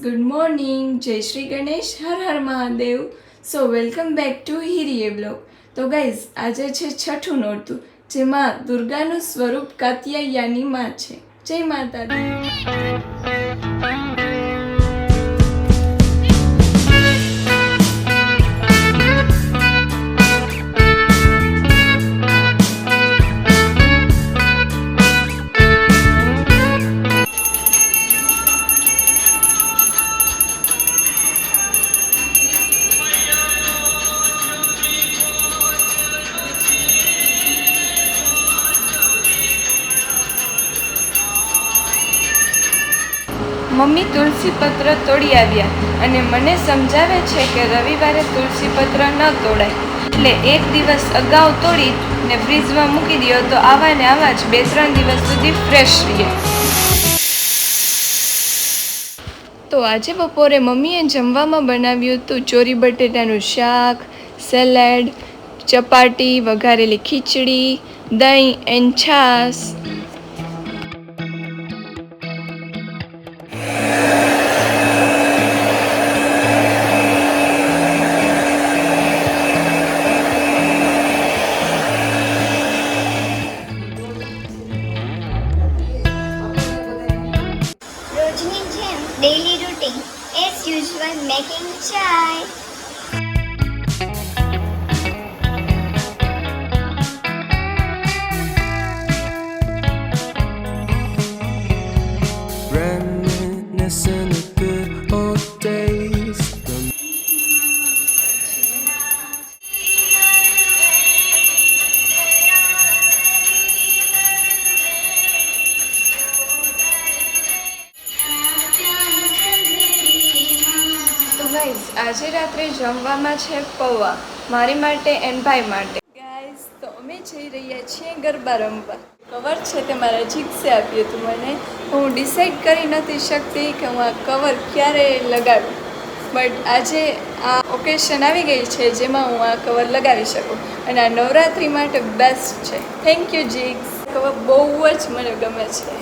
Good morning, જય શ્રી ગણેશ, હર હર Mahadev. So welcome back to હિરીએ બ્લોગ. તો ગાઈઝ, આજે છે છઠ્ઠું નોરતું, જેમાં દુર્ગાનું સ્વરૂપ કાત્યાયની માં છે. જય માતા દી. મમ્મી તુલસી પત્ર તોડી આવ્યા અને મને સમજાવે છે કે રવિવારે તુલસી પત્ર ન તોડાય, એટલે એક દિવસ અગાઉ તોડી ને ફ્રીજમાં મૂકી દો તો આવા ને આવા જ 2-3 દિવસ સુધી ફ્રેશ રહે. તો આજે બપોરે મમ્મીએ જમવામાં બનાવ્યું હતું ચોરી બટેટાનું શાક, સેલેડ, ચપાટી, વઘારેલી ખીચડી, દહીં એન્ડ છાશ. Daily routine as usual, making chai. Reminiscing the good old days. Guys, આજે રાત્રે જમવામાં છે પૌવા, મારી માટે એન્ડ ભાઈ માટે. ગાઈઝ, તો અમે જઈ રહ્યા છીએ ગરબા રમવા. કવર છે તે મારા જીગસે આપ્યું હતું મને. હું ડિસાઈડ કરી નથી શકતી કે હું આ કવર ક્યારે લગાડું, બટ આજે આ ઓકેશન આવી ગઈ છે જેમાં હું આ કવર લગાવી શકું, અને આ નવરાત્રિ માટે બેસ્ટ છે. Thank you jigs. કવર બહુ જ મને ગમે છે.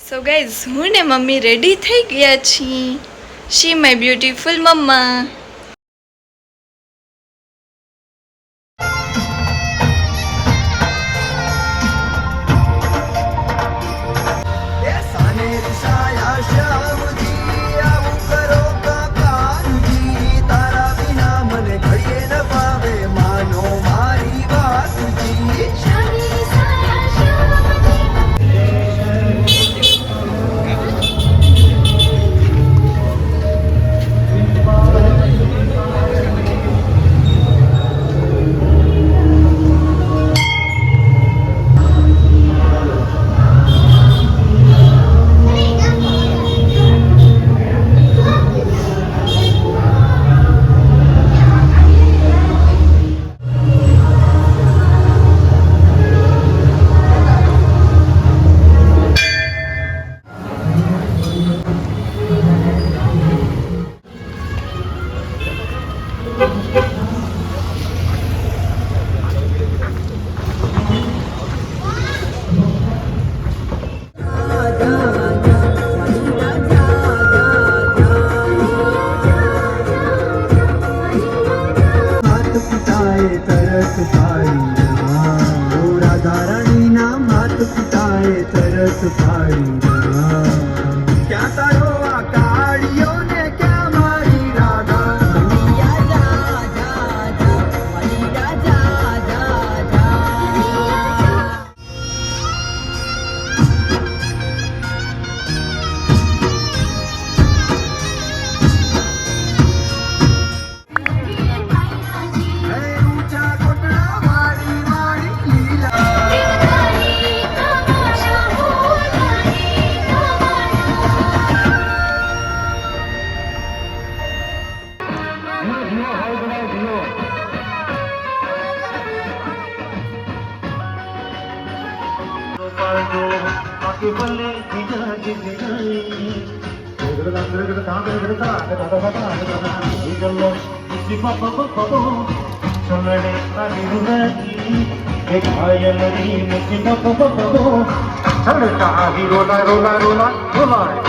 સો ગાઈઝ, હું ને મમ્મી રેડી થઈ ગયા છીએ. શી માય બ્યુટીફુલ મમ્મા. तरस क्या तारो आ काड़ियों ने क्या मारी राधा आके बल्ले बिना जिगाई इगलो इसी पापा पापा चलने आनी रुनाई एक आयलरी मुझे पापा पापा चलता ही रोला रोला रोला रोला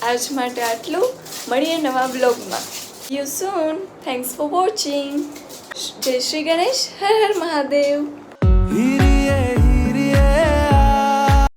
આજ માટે આટલું. મળીએ નવા બ્લોગમાં. You soon. Thanks for watching. જય શ્રી ગણેશ. હર હર મહાદેવ.